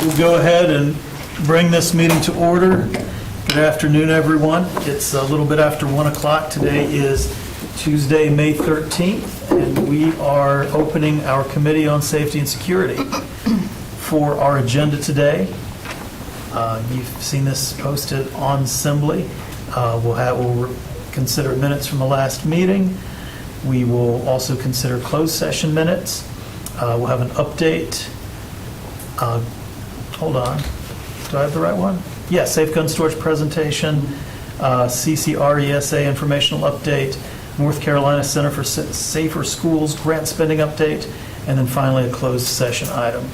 We'll go ahead and bring this meeting to order. Good afternoon, everyone. It's a little bit after 1 o'clock. Today is Tuesday, May 13th, and we are opening our Committee on Safety and Security. For our agenda today, you've seen this posted on Assembly. We'll consider minutes from the last meeting. We will also consider closed session minutes. We'll have an update. Hold on. Do I have the right one? Yeah, Safe Gun Storage presentation, CCRESA informational update, North Carolina Center for Safer Schools grant spending update, and then finally a closed session item.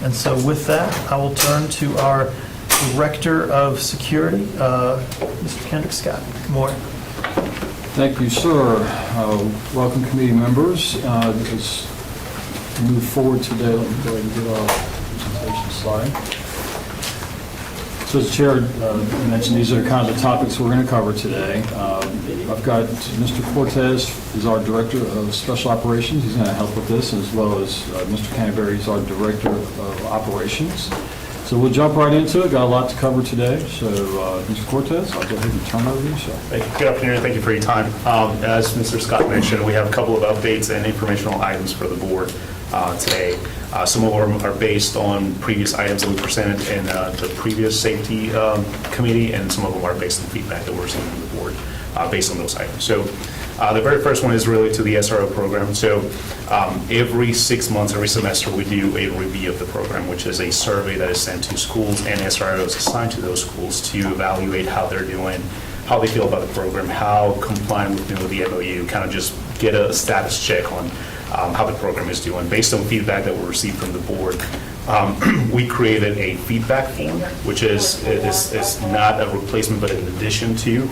And so with that, I will turn to our Director of Security, Mr. Kendrick Scott. Good morning. Thank you, sir. Welcome, committee members. As we move forward today, let me go ahead and get our presentation slide. So as Chair mentioned, these are kind of the topics we're going to cover today. I've got Mr. Cortez is our Director of Special Operations. He's going to help with this, as well as Mr. Canterbury is our Director of Operations. So we'll jump right into it. Got a lot to cover today. So Mr. Cortez, I'll go ahead and turn it over to you, sir. Thank you. Good afternoon. Thank you for your time. As Mr. Scott mentioned, we have a couple of updates and informational items for the board today. Some of them are based on previous items that we presented in the previous safety committee, and some of them are based on feedback that we're receiving from the board based on those items. So the very first one is related to the SRO program. So every 6 months, every semester, we do a review of the program, which is a survey that is sent to schools and SROs assigned to those schools to evaluate how they're doing, how they feel about the program, how compliant with the MOU, kind of just get a status check on how the program is doing. Based on feedback that we received from the board, we created a feedback form, which is not a replacement, but in addition to,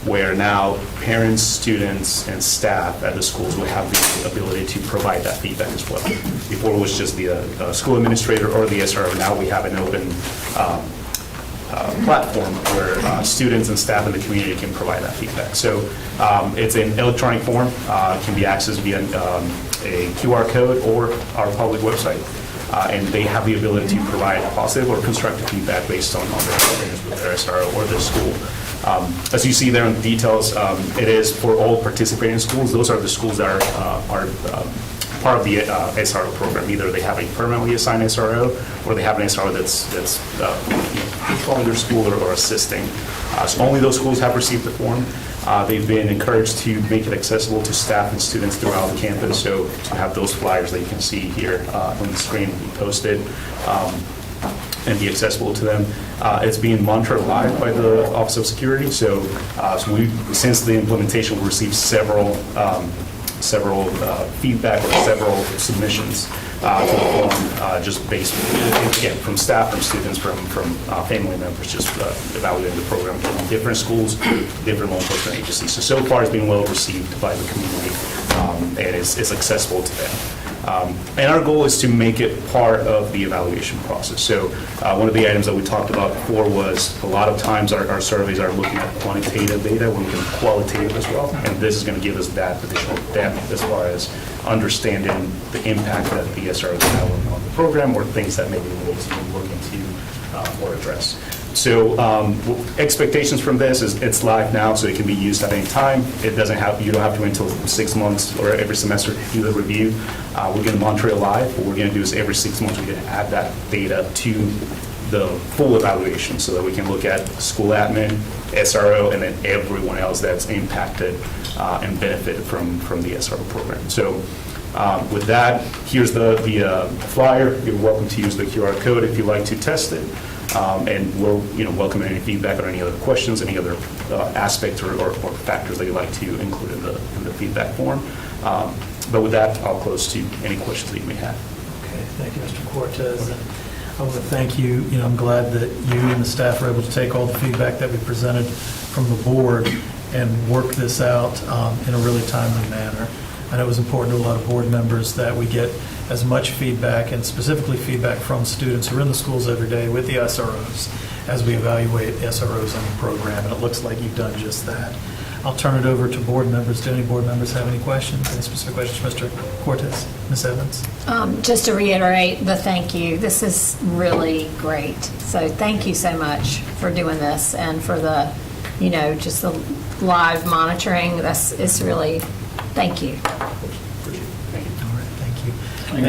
where now parents, students, and staff at the schools will have the ability to provide that feedback as well. Before it was just the school administrator or the SRO. Now we have an open platform where students and staff in the community can provide that feedback. So it's an electronic form, can be accessed via a QR code or our public website, and they have the ability to provide positive or constructive feedback based on their experience with their SRO or their school. As you see there in the details, it is for all participating schools. Those are the schools that are part of the SRO program. Either they have a permanently assigned SRO, or they have an SRO that's controlling their school or assisting. So only those schools have received the form. They've been encouraged to make it accessible to staff and students throughout the campus. So to have those flyers that you can see here on the screen be posted and be accessible to them. It's being monitored live by the Office of Security. So, since the implementation, we received several feedback or several submissions to the form, just based, again, from staff, from students, from family members, just evaluating the program from different schools, different law enforcement agencies. So far it's been well received by the community, and it's accessible to them. And our goal is to make it part of the evaluation process. So one of the items that we talked about before was a lot of times our surveys are looking at quantitative data, we're looking at qualitative as well, and this is going to give us that additional depth as far as understanding the impact that the SROs have on the program, or things that maybe we need to look into or address. So expectations from this is it's live now, so it can be used at any time. You don't have to wait until 6 months or every semester to do the review. We're going to monitor it live. What we're going to do is every 6 months we're going to add that data to the full evaluation, so that we can look at school admin, SRO, and then everyone else that's impacted and benefited from the SRO program. So with that, here's the flyer. You're welcome to use the QR code if you'd like to test it. And we'll welcome any feedback or any other questions, any other aspects or factors that you'd like to include in the feedback form. But with that, I'll close to any questions that you may have. Okay, thank you, Mr. Cortez. And I want to thank you. I'm glad that you and the staff are able to take all the feedback that we presented from the board and work this out in a really timely manner. I know it was important to a lot of board members that we get as much feedback, and specifically feedback from students who are in the schools every day with the SROs, as we evaluate SROs on the program, and it looks like you've done just that. I'll turn it over to board members. Do any board members have any questions, any specific questions? Mr. Cortez, Ms. Evans? Just to reiterate the thank you, this is really great. So thank you so much for doing this and for the, just the live monitoring. It's really, thank you. All right, thank you.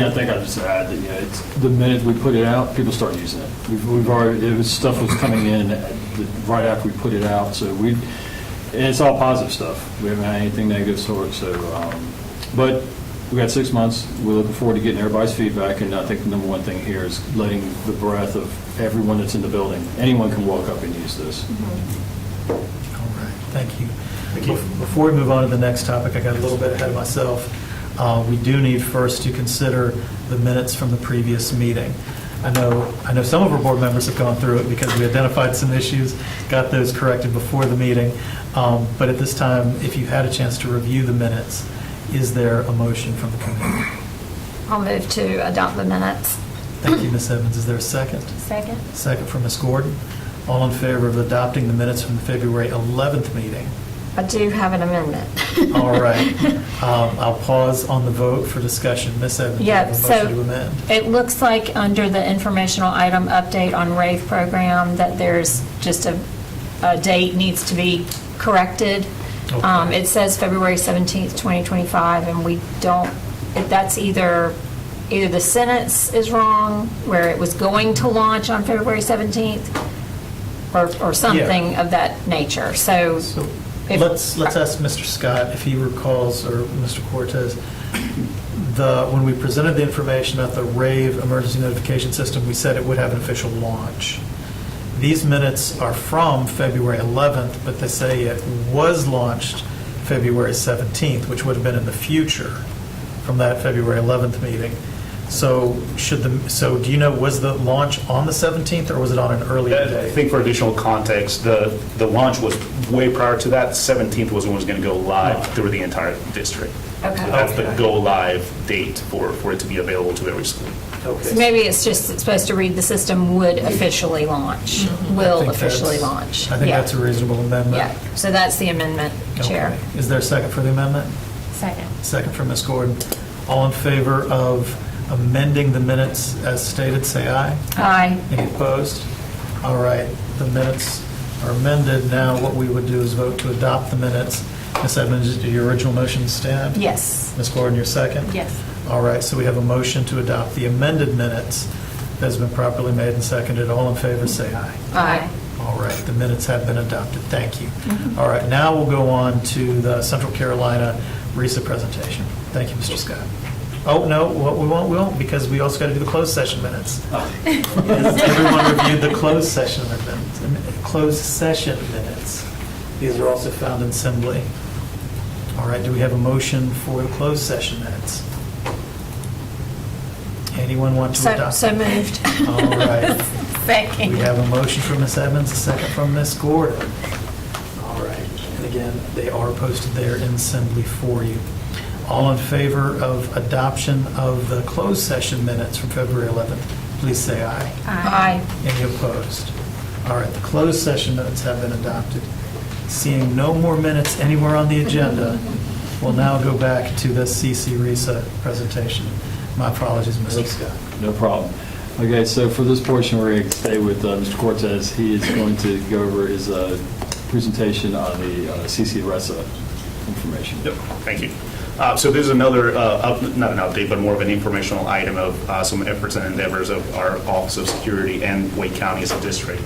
I think I'll just add that, it's the minute we put it out, people start using it. We've already, stuff was coming in right after we put it out, so and it's all positive stuff. We haven't had anything negative sort, so, but we got 6 months. We're looking forward to getting everybody's feedback, and I think the number one thing here is letting the breadth of everyone that's in the building. Anyone can walk up and use this. All right, thank you. Before we move on to the next topic, I got a little bit ahead of myself. We do need first to consider the minutes from the previous meeting. I know some of our board members have gone through it because we identified some issues, got those corrected before the meeting. But at this time, if you had a chance to review the minutes, is there a motion from the committee? I'll move to adopt the minutes. Thank you, Ms. Evans. Is there a second? Second. Second from Ms. Gordon. All in favor of adopting the minutes from the February 11th meeting? I do have an amendment. All right. I'll pause on the vote for discussion. Ms. Evans, you Yeah, have a so motion to amend. it looks like under the informational item update on RAVE program that there's just a date needs to be corrected. Okay. It says February 17th, 2025, and we don't, that's either the sentence is wrong, where it was going to launch on February 17th, or something of that nature. So So if- let's ask Mr. Scott if he recalls, or Mr. Cortez, when we presented the information at the RAVE emergency notification system, we said it would have an official launch. These minutes are from February 11th, but they say it was launched February 17th, which would have been in the future from that February 11th meeting. So do you know, was the launch on the 17th or was it on an earlier I day? think for additional context, the launch was way prior to that. 17th was when it was going to go live through the entire district. Okay. So that's the Okay. go live date for it to be available to every school. Okay. So maybe it's supposed to read the system would officially launch, I will think officially that's- launch. I think Yeah. that's a reasonable amendment. Yeah, so that's the amendment, Chair. Okay. Is there a second for the amendment? Second. Second from Ms. Gordon. All in favor of amending the minutes as stated, say aye. Aye. Any opposed? All right, the minutes are amended. Now what we would do is vote to adopt the minutes. Ms. Edmonds, do your original motion stand? Yes. Ms. Gordon, your second? Yes. All right, so we have a motion to adopt the amended minutes that has been properly made and seconded. All in favor, say aye. Aye. All right, the minutes have been adopted. Thank you. All right, now we'll go on to the Central Carolina RESA presentation. Thank you, Mr. Scott. Oh, no, we won't, because we also got to do the closed session minutes. Has everyone reviewed the closed session minutes? These are also found in Assembly. All right, do we have a motion for the closed session minutes? Anyone want to adopt? So moved. All right. Second. We have a motion from Ms. Evans, a second from Ms. Gordon. All right. And again, they are posted there in Assembly for you. All in favor of adoption of the closed session minutes from February 11th, please say aye. Aye. Any opposed? All right, the closed session minutes have been adopted. Seeing no more minutes anywhere on the agenda, we'll now go back to the CC RESA presentation. My apologies, Mr. Scott. No problem. Okay, so for this portion, we're going to stay with Mr. Cortez. He is going to go over his presentation on the CC RESA information. Yep, thank you. So this is another, not an update, but more of an informational item of some efforts and endeavors of our Office of Security and Wake County as a district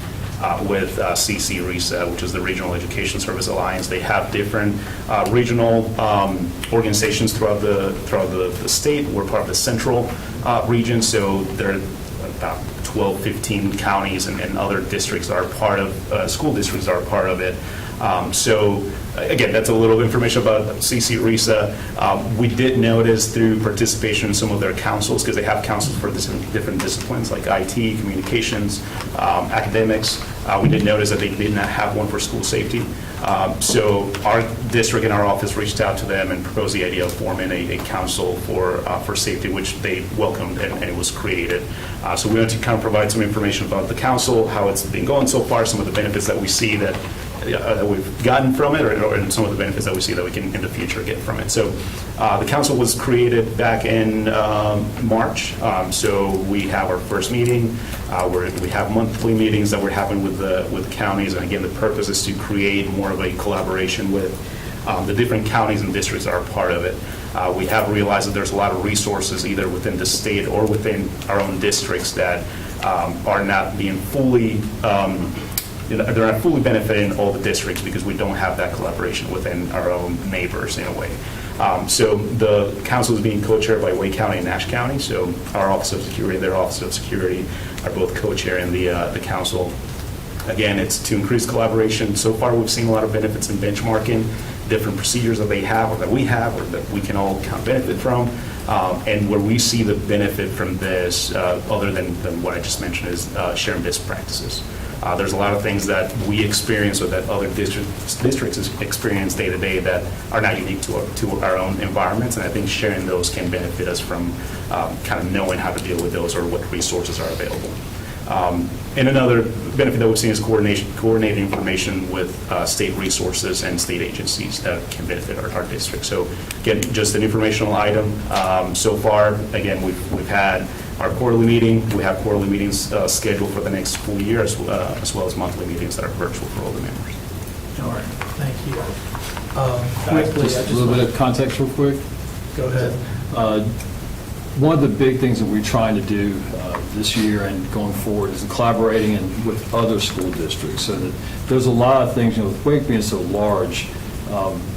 with CC RESA, which is the Regional Education Service Alliance. They have different regional organizations throughout the state. We're part of the central region, so there are about 12, 15 counties and other districts that are part of, school districts are part of it. So again, that's a little information about CC RESA. We did notice through participation in some of their councils, because they have councils for different disciplines like IT, communications, academics, We did notice that they did not have one for school safety. So our district and our office reached out to them and proposed the idea of forming a council for safety, which they welcomed, and it was created. So we want to kind of provide some information about the council, how it's been going so far, some of the benefits that we see that we've gotten from it, or some of the benefits that we see that we can in the future get from it. So the council was created back in March. So we have our first meeting. We have monthly meetings that we're having with the counties, and again, the purpose is to create more of a collaboration with the different counties and districts that are part of it. We have realized that there's a lot of resources either within the state or within our own districts that are not being fully they're not fully benefiting all the districts because we don't have that collaboration within our own neighbors in a way. So the council is being co-chaired by Wake County and Nash County. So our Office of Security and their Office of Security are both co-chairing the council. Again, it's to increase collaboration. So far, we've seen a lot of benefits in benchmarking, different procedures that they have or that we have or that we can all kind of benefit from. And where we see the benefit from this, other than what I just mentioned, is sharing best practices. There's a lot of things that we experience or that other districts experience day to day that are not unique to our own environments, and I think sharing those can benefit us from kind of knowing how to deal with those or what resources are available. And another benefit that we've seen is coordinating information with state resources and state agencies that can benefit our district. So again, just an informational item. So far, again, we've had our quarterly meeting. We have quarterly meetings scheduled for the next school year, as well as monthly meetings that are virtual for all the members. All right, thank you. Quickly, Just a little bit of context real quick. Go ahead. One of the big things that we're trying to do this year and going forward is collaborating with other school districts, so that there's a lot of things, with Wake being so large,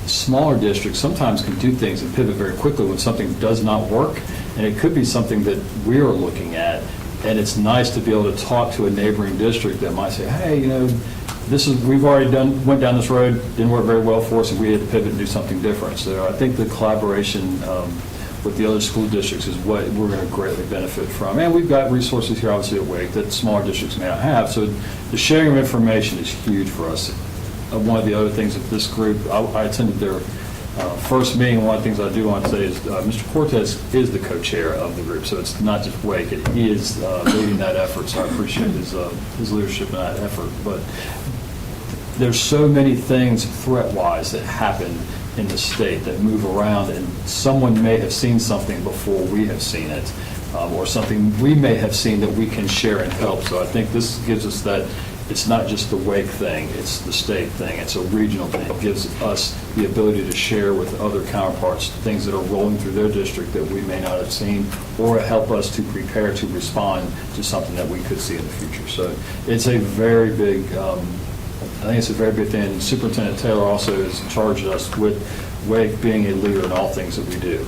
smaller districts sometimes can do things and pivot very quickly when something does not work, and it could be something that we're looking at, and it's nice to be able to talk to a neighboring district that might say, hey, we've already went down this road, didn't work very well for us, and we had to pivot and do something different. So I think the collaboration with the other school districts is what we're going to greatly benefit from. And we've got resources here, obviously, at Wake that smaller districts may not have. So the sharing of information is huge for us. One of the other things that this group, I attended their first meeting. One of the things I do want to say is Mr. Cortez is the co-chair of the group, so it's not just Wake. He is leading that effort, so I appreciate his leadership in that effort. But there's so many things threat-wise that happen in the state that move around, and someone may have seen something before we have seen it, or something we may have seen that we can share and help. So I think this gives us that. It's not just the Wake thing, it's the state thing, it's a regional thing. It gives us the ability to share with other counterparts things that are rolling through their district that we may not have seen, or help us to prepare to respond to something that we could see in the future. So it's a very big, I think it's a very big thing. Superintendent Taylor also has charged us with Wake being a leader in all things that we do,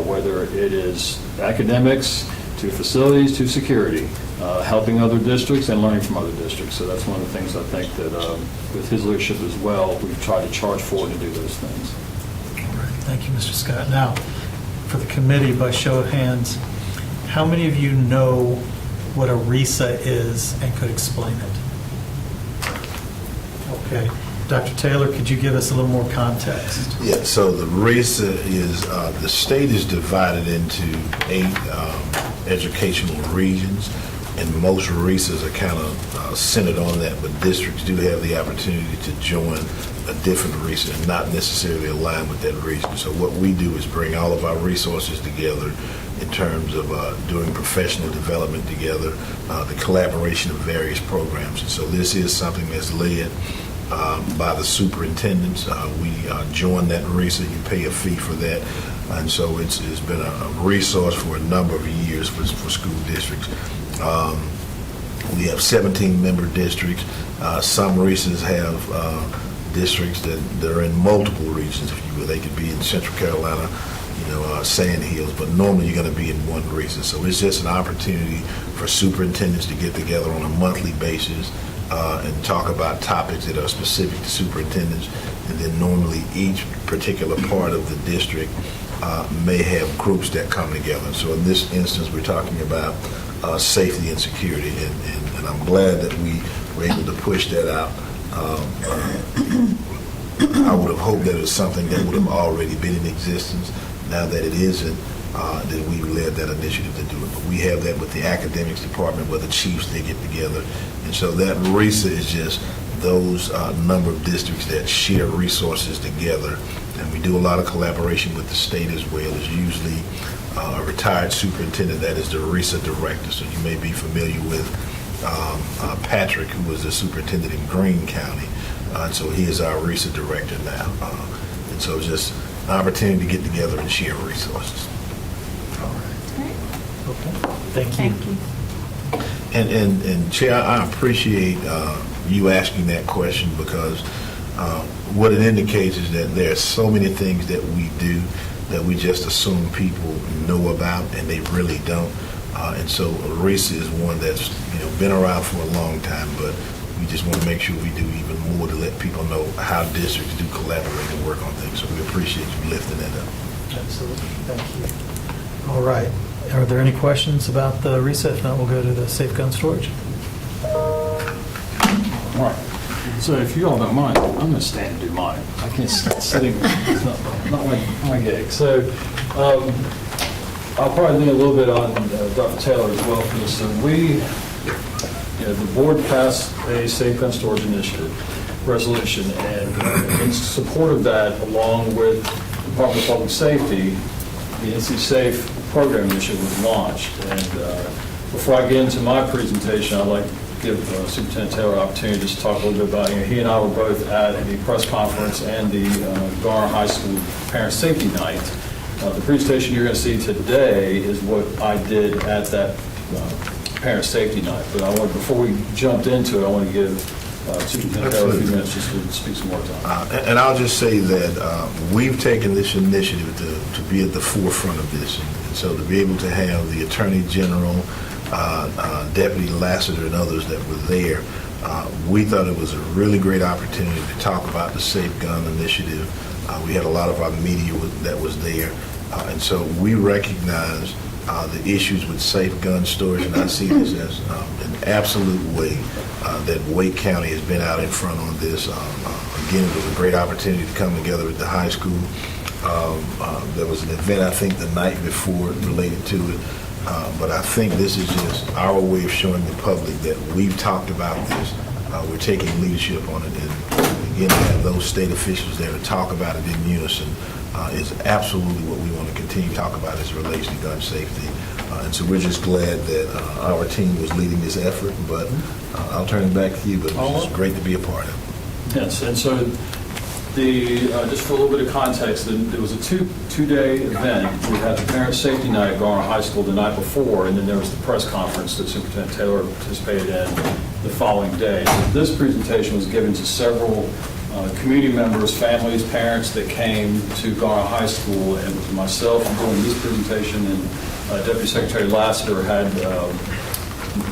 whether it is academics, to facilities, to security, helping other districts and learning from other districts. So that's one of the things I think that with his leadership as well, we've tried to charge forward to do those things. All right, thank you, Mr. Scott. Now, for the committee, by show of hands, how many of you know what a RESA is and could explain it? Okay. Dr. Taylor, could you give us a little more context? Yeah, so the RESA is, the state is divided into 8 educational regions, and most RESAs are kind of centered on that, but districts do have the opportunity to join a different RESA and not necessarily align with that region. So what we do is bring all of our resources together in terms of doing professional development together, the collaboration of various programs. And so this is something that's led by the superintendents. We join that RESA. You pay a fee for that. And so it's been a resource for a number of years for school districts. We have 17 member districts. Some RESAs have districts that are in multiple regions, if you will. They could be in Central Carolina, Sand Hills, but normally you're going to be in one RESA. So it's just an opportunity for superintendents to get together on a monthly basis and talk about topics that are specific to superintendents. And then normally each particular part of the district may have groups that come together. So in this instance, we're talking about safety and security. And I'm glad that we were able to push that out. I would have hoped that it was something that would have already been in existence. Now that it isn't, that we led that initiative to do it. But we have that with the academics department, where the chiefs, they get together. And so that RISA is just those number of districts that share resources together. And we do a lot of collaboration with the state as well. There's usually a retired superintendent that is the RISA director. So you may be familiar with Patrick, who was the superintendent in Greene County. And so he is our RISA director now. And so just an opportunity to get together and share resources. Okay. Thank you. And Chair, I appreciate you asking that question, because what it indicates is that there are so many things that we do that we just assume people know about, and they really don't. And so RISA is one that's been around for a long time, but we just want to make sure we do even more to let people know how districts do collaborate and work on things. So we appreciate you lifting that up. Absolutely. Thank you. All right. Are there any questions about the RISA? If not, we'll go to the safe gun storage. All right. So if you all don't mind, I'm going to stand and do mine. I can't sitting. It's not my gig. So I'll probably lean a little bit on Dr. Taylor as well for this. So the board passed a safe gun storage initiative resolution, and in support of that, along with the Department of Public Safety, the NC Safe program initiative was launched. And before I get into my presentation, I'd like to give Superintendent Taylor an opportunity to talk a little bit about, he and I were both at the press conference and the Garner High School Parent Safety Night. The presentation you're going to see today is what I did at that Parent Safety Night. But before we jumped into it, I want to give Superintendent Taylor a few minutes just to speak some more time. And I'll just say that we've taken this initiative to be at the forefront of this. And so to be able to have the Attorney General, Deputy Lassiter, and others that were there, we thought it was a really great opportunity to talk about the Safe Gun Initiative. We had a lot of our media that was there. And so we recognize the issues with safe gun storage, and I see this as an absolute way that Wake County has been out in front on this. Again, it was a great opportunity to come together at the high school. There was an event, I think, the night before related to it. But I think this is just our way of showing the public that we've talked about this. We're taking leadership on it. And again, to have those state officials there to talk about it in unison is absolutely what we want to continue to talk about as it relates to gun safety. And so we're just glad that our team was leading this effort. But I'll turn it back to you. But it was just great to be a part of it. Yes, and so just for a little bit of context, there was a two-day event. We had the Parent Safety Night at Garner High School the night before, and then there was the press conference that Superintendent Taylor participated in the following day. So this presentation was given to several community members, families, parents that came to Garner High School, and with myself doing this presentation, and Deputy Secretary Lassiter had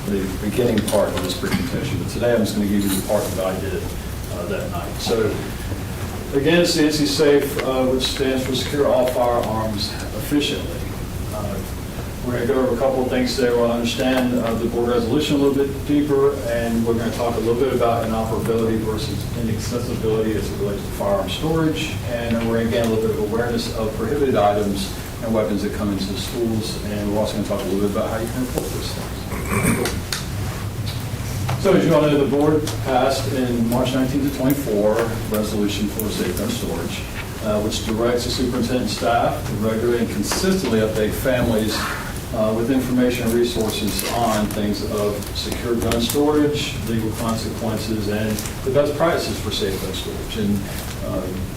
the beginning part of this presentation. But today I'm just going to give you the part that I did that night. So again, it's the NC Safe, which stands for Secure All Firearms Efficiently. We're going to go over a couple of things today. We'll understand the board resolution a little bit deeper, and we're going to talk a little bit about inoperability versus inaccessibility as it relates to firearm storage, and then we're going to gain a little bit of awareness of prohibited items and weapons that come into the schools, and we're also going to talk a little bit about how you can report those things. So as you all know, the board passed in March 19 to 24 resolution for safe gun storage, which directs the superintendent and staff to regularly and consistently update families with information and resources on things of secure gun storage, legal consequences, and the best practices for safe gun storage. And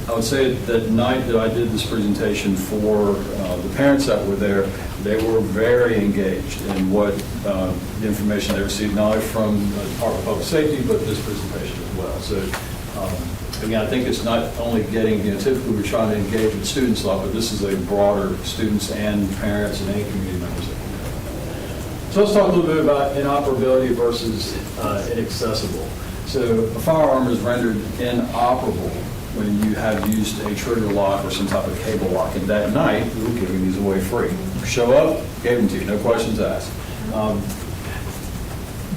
I would say that night that I did this presentation for the parents that were there, they were very engaged in what the information they received, not only from the Department of Public Safety, but this presentation as well. So again, I think it's not only getting, typically we're trying to engage with students a lot, but this is a broader students and parents and any community members that can do. So let's talk a little bit about inoperability versus inaccessible. So a firearm is rendered inoperable when you have used a trigger lock or some type of cable lock. And that night, we were giving these away free. Show up, gave them to you, no questions asked.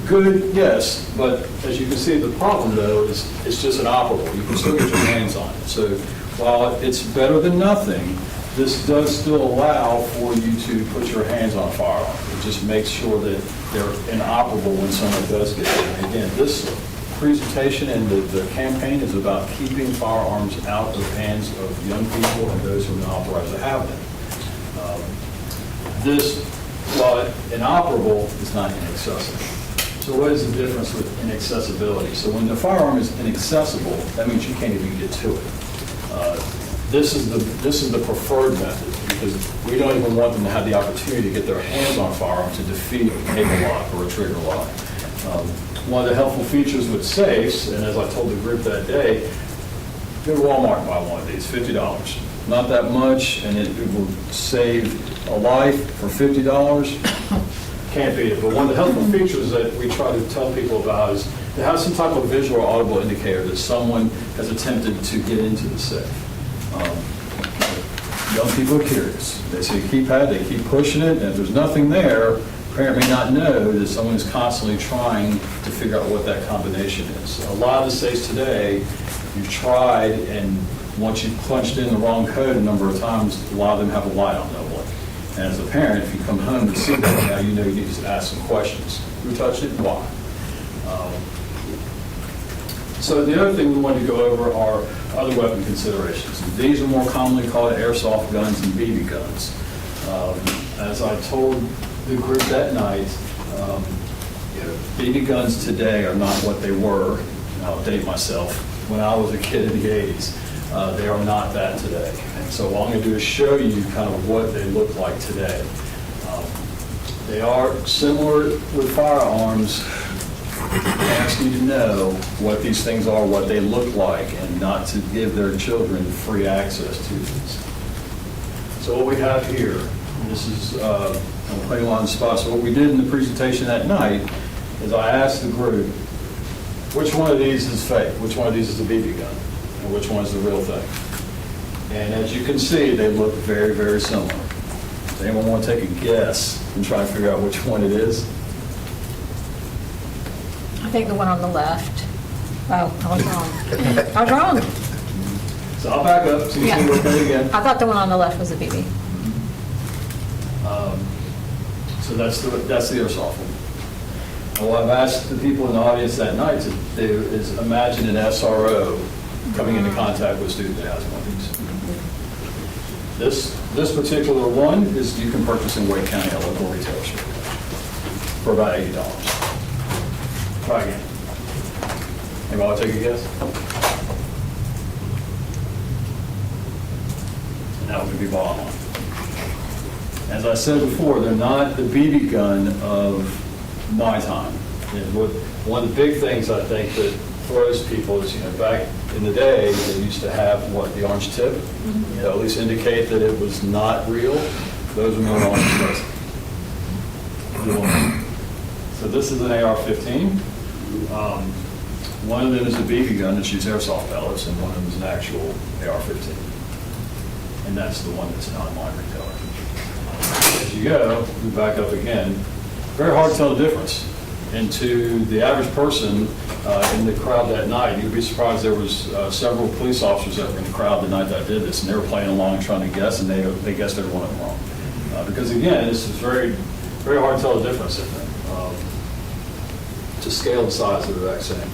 Good, yes, but as you can see, the problem though is it's just inoperable. You can still get your hands on it. So while it's better than nothing, this does still allow for you to put your hands on a firearm. It just makes sure that they're inoperable when someone does get it. And again, this presentation and the campaign is about keeping firearms out of the hands of young people and those who are not authorized to have them. This, while inoperable, is not inaccessible. So what is the difference with inaccessibility? So when the firearm is inaccessible, that means you can't even get to it. This is the preferred method because we don't even want them to have the opportunity to get their hands on a firearm to defeat a cable lock or a trigger lock. One of the helpful features with safes, and as I told the group that day, go to Walmart and buy one of these, $50. Not that much, and it will save a life for $50. Can't beat it. But one of the helpful features that we try to tell people about is to have some type of visual or audible indicator that someone has attempted to get into the safe. Young people are curious. They see a keypad, they keep pushing it, and if there's nothing there, parent may not know that someone is constantly trying to figure out what that combination is. A lot of the safes today, you've tried, and once you've punched in the wrong code a number of times, a lot of them have a light on them. And as a parent, if you come home and see that, now you know you need to ask some questions. Who touched it and why? So the other thing we wanted to go over are other weapon considerations. These are more commonly called airsoft guns and BB guns. As I told the group that night, BB guns today are not what they were, and I'll date myself, when I was a kid in the 80s. They are not that today. And so what I'm going to do is show you kind of what they look like today. They are similar with firearms. I ask you to know what these things are, what they look like, and not to give their children free access to these. So what we have here, and this is, I'm putting on the spot, so what we did in the presentation that night is I asked the group, which one of these is fake? Which one of these is a BB gun? And which one is the real thing? And as you can see, they look very, very similar. Does anyone want to take a guess and try and figure out which one it is? I think the one on the left. Oh, I was wrong. I was wrong. So I'll back up so you can look at it again. I thought the one on the left was a BB. So that's the airsoft one. And what I've asked the people in the audience that night is imagine an SRO coming into contact with a student that has one of these. This particular one is you can purchase in Wake County at a local retailer store for about $80. Try again. Anybody want to take a guess? And that would be bottom line. As I said before, they're not the BB gun of my time. One of the big things I think that throws people is, back in the day, they used to have, the orange tip? At least indicate that it was not real. Those are no longer present. So this is an AR-15. One of them is a BB gun that shoots airsoft pellets, and one of them is an actual AR-15. And that's the one that's an online retailer. As you go, we back up again, very hard to tell the difference. And to the average person in the crowd that night, you'd be surprised there was several police officers that were in the crowd the night that I did this, and they were playing along trying to guess, and they guessed every one of them wrong. Because again, this is very, very hard to tell the difference in them. To scale the size of the vaccine.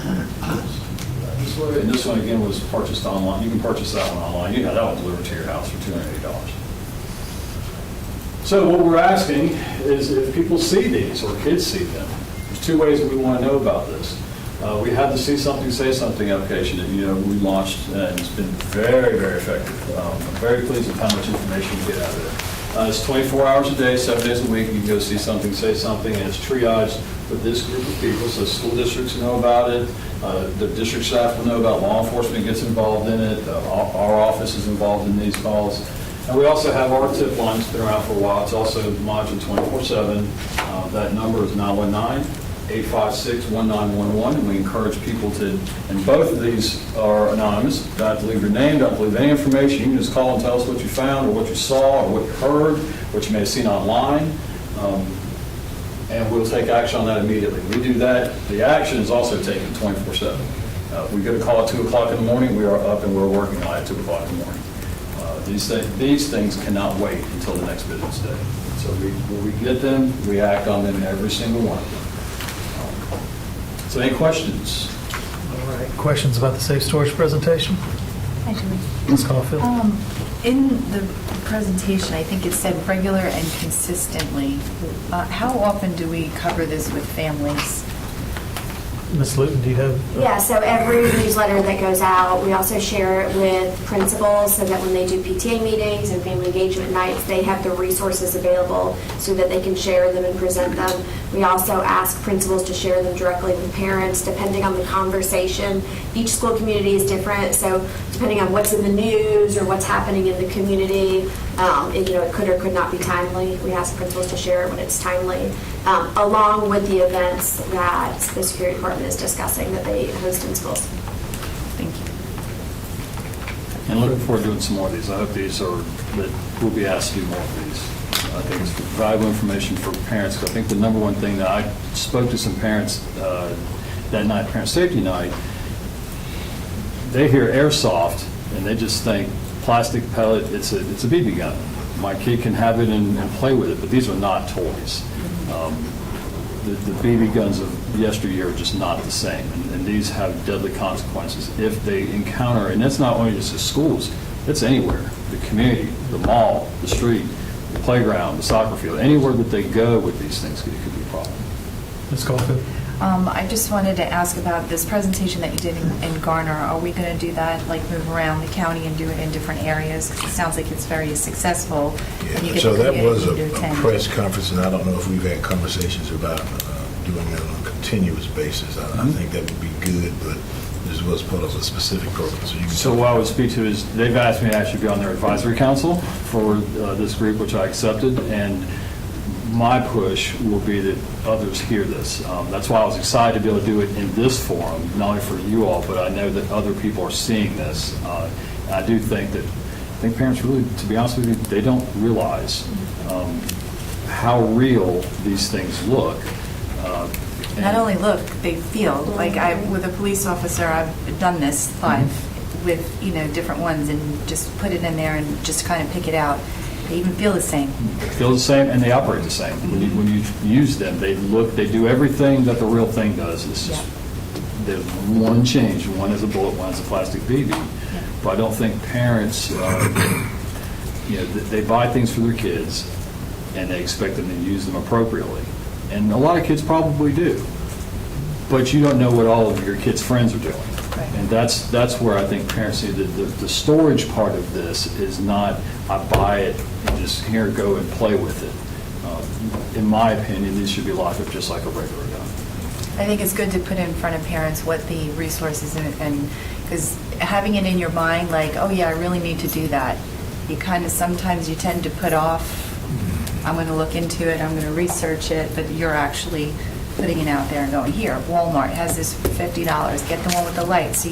And this one again was purchased online. You can purchase that one online. You have that one delivered to your house for $280. So what we're asking is if people see these or kids see them, there's two ways that we want to know about this. We have the See Something, Say Something application that we launched, and it's been very, very effective. I'm very pleased with how much information we get out of it. It's 24 hours a day, 7 days a week. You can go see something, say something, and it's triaged with this group of people. So school districts know about it. The district staff will know about it. Law enforcement gets involved in it. Our office is involved in these calls. And we also have our tip line that's been around for a while. It's also monitored 24/7. That number is 919-856-1911. And we encourage people to, and both of these are anonymous. Don't have to leave your name, don't have to leave any information. You can just call and tell us what you found or what you saw or what you heard, what you may have seen online. and we'll take action on that immediately. We do that, the action is also taken 24/7. If we get a call at 2 o'clock in the morning, we are up and we're working on it at 2 o'clock in the morning. These things cannot wait until the next business day. So when we get them, we act on them, every single one of them. So any questions? All right, questions about the safe storage presentation? Hi, Julie. Ms. Caulfield? In the presentation, I think it said regular and consistently. How often do we cover this with families? Ms. Luton, do you have? Yeah, so every newsletter that goes out, we also share it with principals so that when they do PTA meetings and family engagement nights, they have the resources available so that they can share them and present them. We also ask principals to share them directly with parents, depending on the conversation. Each school community is different, so depending on what's in the news or what's happening in the community, it could or could not be timely. We ask principals to share it when it's timely, along with the events that the security department is discussing that they host in schools. Thank you. And looking forward to doing some more of these. I hope that we'll be asked to do more of these. I think it's valuable information for parents, because I think the number one thing that I spoke to some parents that night, Parent Safety Night, they hear airsoft and they just think plastic pellet, it's a BB gun. My kid can have it and play with it, but these are not toys. The BB guns of yesteryear are just not the same, and these have deadly consequences if they encounter, and that's not only just the schools, it's anywhere, the community, the mall, the street, the playground, the soccer field, anywhere that they go with these things, it could be a problem. Ms. Caulfield? I just wanted to ask about this presentation that you did in Garner. Are we going to do that, like move around the county and do it in different areas? 'Cause it sounds like it's very successful. and you Yeah, get so the that was community to a attend. press conference, and I don't know if we've had conversations about doing that on a continuous basis. I think that would be good, but this was part of a specific program, so you can. So what I would speak to is, they've asked me to actually be on their advisory council for this group, which I accepted, and my push will be that others hear this. That's why I was excited to be able to do it in this forum, not only for you all, but I know that other people are seeing this. I do think parents really, to be honest with you, they don't realize how real these things look. Not only look, they feel. Like with a police officer, I've done this live with, different ones and just put it in there and just kind of pick it out. They even feel the same. Feel the same, and they operate the same. When you use them, they do everything that the real thing does. It's just, there's one change. One is a bullet, one is a plastic BB. But I don't think parents, they buy things for their kids, and they expect them to use them appropriately. And a lot of kids probably do. But you don't know what all of your kids' friends are doing. Right. And that's where I think parents need, the storage part of this is not, I buy it and just here, go and play with it. In my opinion, these should be locked up just like a regular gun. I think it's good to put in front of parents what the resources and because having it in your mind, like, oh yeah, I really need to do that. Sometimes you tend to put off, I'm going to look into it, I'm going to research it, but you're actually putting it out there and going, here, Walmart has this for $50, get the one with the light, so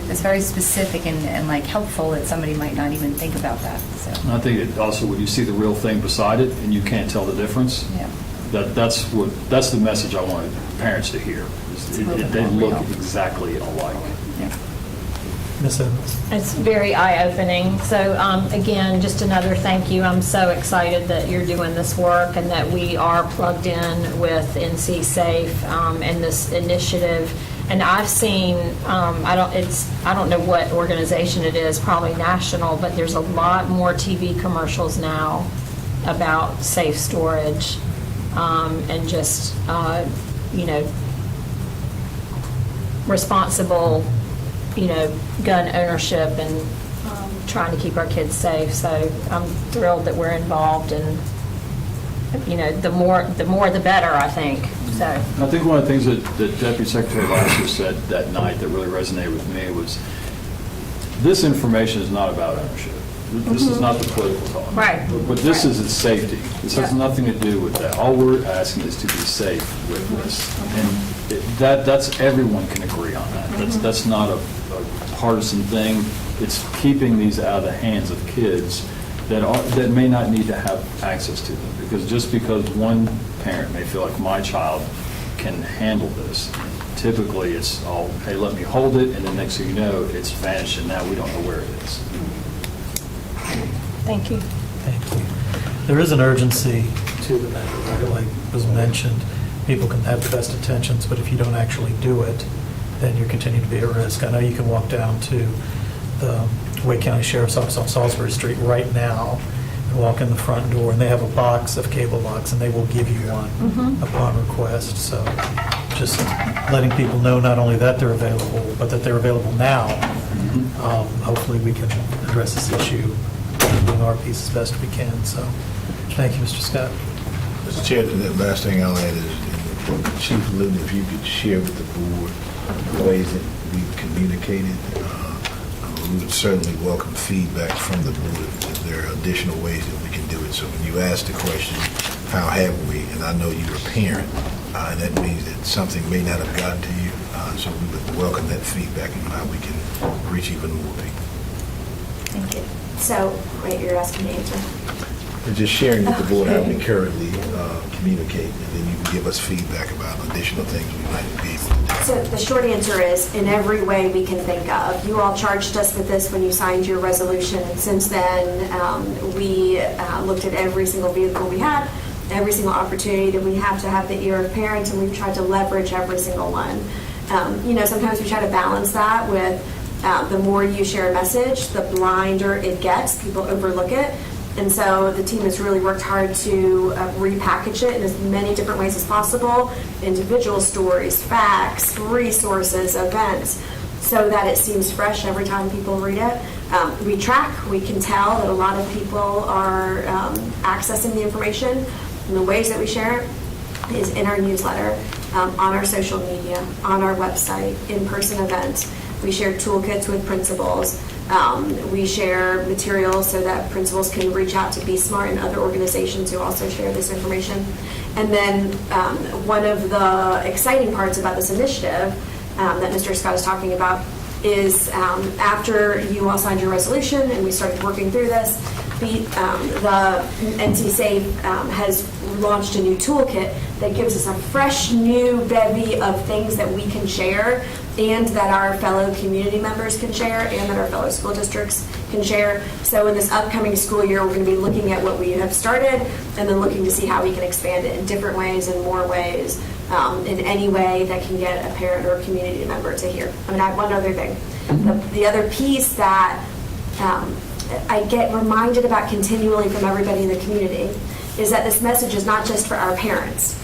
it's very specific and like helpful that somebody might not even think about that, so. And I think it also, when you see the real thing beside it and you can't tell the difference, Yeah. that's the message I wanted parents to hear. It's a little bit They more look real. exactly alike. Yeah. Ms. Evans? It's very eye-opening. So again, just another thank you. I'm so excited that you're doing this work and that we are plugged in with NC Safe and this initiative. And I've seen, I don't know what organization it is, probably national, but there's a lot more TV commercials now about safe storage and just, responsible gun ownership and trying to keep our kids safe. So I'm thrilled that we're involved, and the more the better, I think. So I think one of the things that Deputy Secretary Lasser said that night that really resonated with me was, this information is not about ownership. This is not the political talk. Right. But this Right. is its safety. This has Yeah. nothing to do with that. All we're asking is to be safe with this. And that's, everyone can agree on that. That's not a partisan thing. It's keeping these out of the hands of kids that may not need to have access to them. Because just because one parent may feel like my child can handle this, typically it's, oh, hey, let me hold it, and the next thing you know, it's vanished, and now we don't know where it is. Thank you. Thank you. There is an urgency to the matter, right? Like was mentioned, people can have the best intentions, but if you don't actually do it, then you continue to be at risk. I know you can walk down to the Wake County Sheriff's Office on Salisbury Street right now and walk in the front door, and they have a box of cable locks, and they will give you one upon request. So just letting people know not only that they're available, but that they're available now. Hopefully we can address this issue, doing our piece as best we can. So thank you, Mr. Scott. Mr. Chair, the last thing I'll add is, Chief Luton, if you could share with the board the ways that we've communicated. We would certainly welcome feedback from the board if there are additional ways that we can do it. So when you ask the question, how have we, and I know you're a parent, and that means that something may not have gotten to you, so we would welcome that feedback and how we can reach even more people. Thank you. So, wait, you're asking me to answer? And just sharing with the board how we currently communicate, and then you can give us feedback about additional things we might be able to do. So the short answer is, in every way we can think of. You all charged us with this when you signed your resolution. And since then, we looked at every single vehicle we had, every single opportunity that we have to have the ear of parents, and we've tried to leverage every single one. Sometimes we try to balance that with the more you share a message, the blinder it gets. People overlook it. And so the team has really worked hard to repackage it in as many different ways as possible, individual stories, facts, resources, events, so that it seems fresh every time people read it. We can tell that a lot of people are accessing the information, and the ways that we share it is in our newsletter, on our social media, on our website, in-person events. We share toolkits with principals. We share materials so that principals can reach out to Be Smart and other organizations who also share this information. And then one of the exciting parts about this initiative that Mr. Scott is talking about is after you all signed your resolution and we started working through this, the NC Safe has launched a new toolkit that gives us a fresh new bevy of things that we can share and that our fellow community members can share and that our fellow school districts can share. So in this upcoming school year, we're going to be looking at what we have started and then looking to see how we can expand it in different ways and more ways, in any way that can get a parent or a community member to hear. I'm going to add one other thing. The other piece that I get reminded about continually from everybody in the community is that this message is not just for our parents.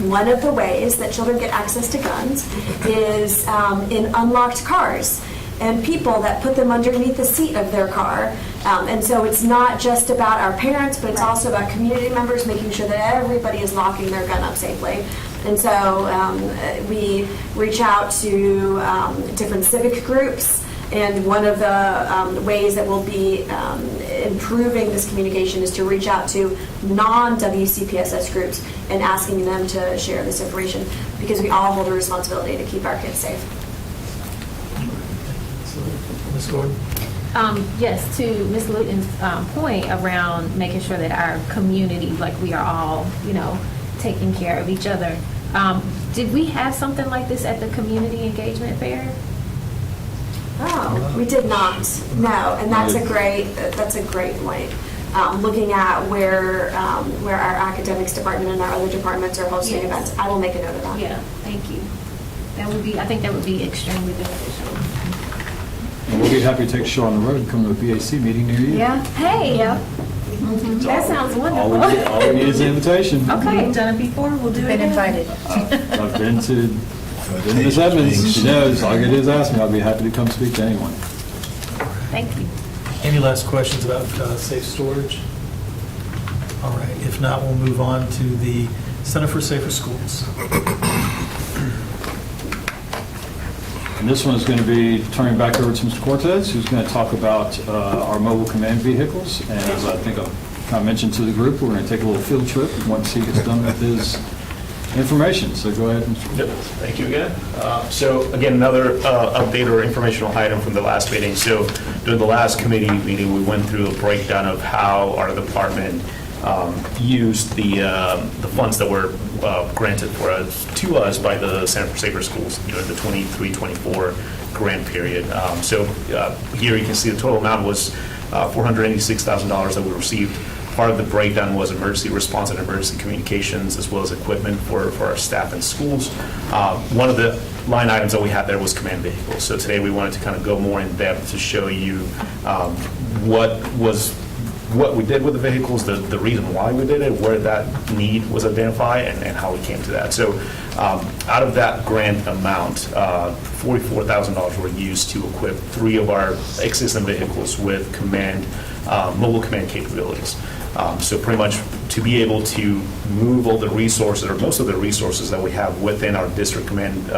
One of the ways that children get access to guns is in unlocked cars and people that put them underneath the seat of their car. And so it's not just about our parents, but it's also about community members making sure that everybody is locking their gun up safely. And so we reach out to different civic groups. And one of the ways that we'll be improving this communication is to reach out to non-WCPSS groups and asking them to share this information because we all hold a responsibility to keep our kids safe. Ms. Gordon? Yes, to Ms. Luton's point around making sure that our community, like we are all, taking care of each other. Did we have something like this at the community engagement fair? Oh, we did not. No, and that's a great point. Looking at where our academics department and our other departments are hosting events, I will make a note of that. Yeah, thank you. I think that would be extremely beneficial. And we'll be happy to take a show on the road and come to a BAC meeting near you. Yeah. Hey. That sounds All wonderful. we need is an invitation. Okay. We've done it before, we'll do it Been again. invited. I've been to Ms. Edmonds. She knows. All I get is ask me. I'll be happy to come speak to anyone. Thank you. Any last questions about safe storage? All right, if not, we'll move on to the Center for Safer Schools. And this one is going to be turning back over to Mr. Cortez, who's going to talk about our mobile command vehicles. And as I think I've kind of mentioned to the group, we're going to take a little field trip once he gets done with his information, so go ahead, Mr. Yep, thank you again. So again, another update or informational item from the last meeting. So during the last committee meeting, we went through a breakdown of how our department used the funds that were granted to us by the Center for Safer Schools during the 23-24 grant period. So here you can see the total amount was $486,000 that we received. Part of the breakdown was emergency response and emergency communications, as well as equipment for our staff and schools. One of the line items that we had there was command vehicles. So today we wanted to kind of go more in depth to show you what we did with the vehicles, the reason why we did it, where that need was identified, and how we came to that. So out of that grant amount, $44,000 were used to equip 3 of our existing vehicles with mobile command capabilities. So pretty much to be able to move all the resources, or most of the resources that we have within our district command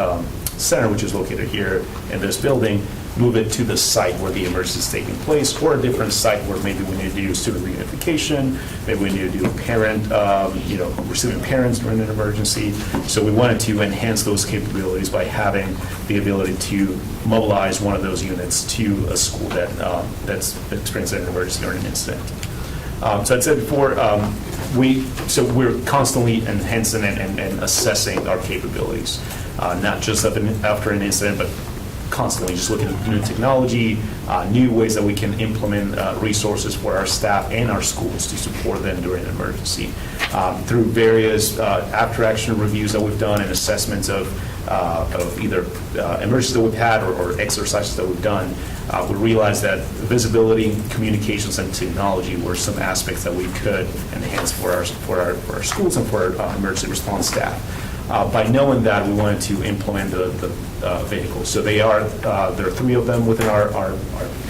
center, which is located here in this building, move it to the site where the emergency is taking place, or a different site where maybe we need to do student reunification, maybe we need to do parent, receiving parents during an emergency. So we wanted to enhance those capabilities by having the ability to mobilize one of those units to a school that's experiencing an emergency or an incident. So I'd said before, we're constantly enhancing and assessing our capabilities, not just after an incident, but constantly just looking at new technology, new ways that we can implement resources for our staff and our schools to support them during an emergency. Through various after-action reviews that we've done and assessments of either emergencies that we've had or exercises that we've done, we realized that visibility, communications, and technology were some aspects that we could enhance for our schools and for our emergency response staff. By knowing that, we wanted to implement the vehicles. So there are 3 of them within our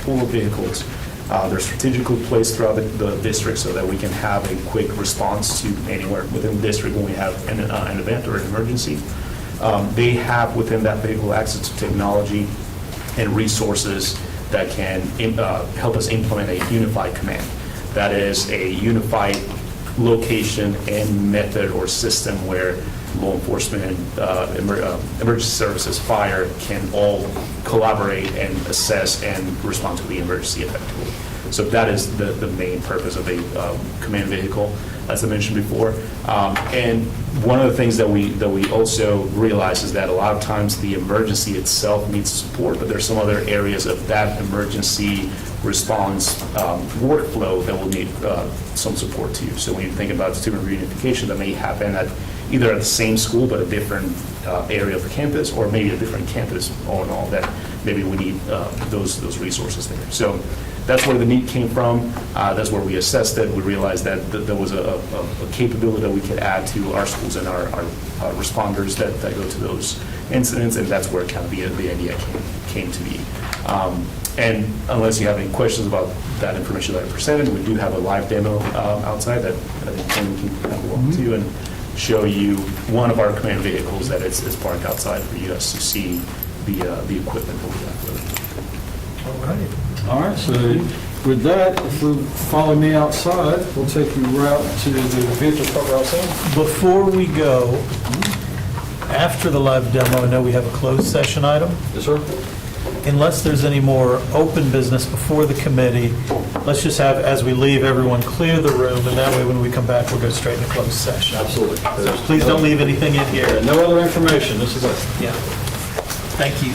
pool of vehicles. They're strategically placed throughout the district so that we can have a quick response to anywhere within the district when we have an event or an emergency. They have within that vehicle access to technology and resources that can help us implement a unified command. That is a unified location and method or system where law enforcement, emergency services, fire can all collaborate and assess and respond to the emergency effectively. So that is the main purpose of a command vehicle, as I mentioned before. And one of the things that we also realize is that a lot of times the emergency itself needs support, but there's some other areas of that emergency response workflow that will need some support too. So when you think about student reunification, that may happen either at the same school but a different area of the campus, or maybe a different campus all in all, that maybe we need those resources there. So that's where the need came from. That's where we assessed it. We realized that there was a capability that we could add to our schools and our responders that go to those incidents, and that's where kind of the idea came to be. And unless you have any questions about that information that I presented, we do have a live demo outside that I think Tim can kind of walk to and show you one of our command vehicles that is parked outside for you guys to see the equipment that we have for it. All right. All right, so with that, if you follow me outside, we'll take you right to the vehicle cover outside. Before we go, after the live demo, I know we have a closed session item. Yes, sir. Unless there's any more open business before the committee, let's just have, as we leave, everyone clear the room, and that way when we come back, we'll go straight into closed session. Absolutely. So please don't leave anything in here. No other information, this is it. Yeah. Thank you.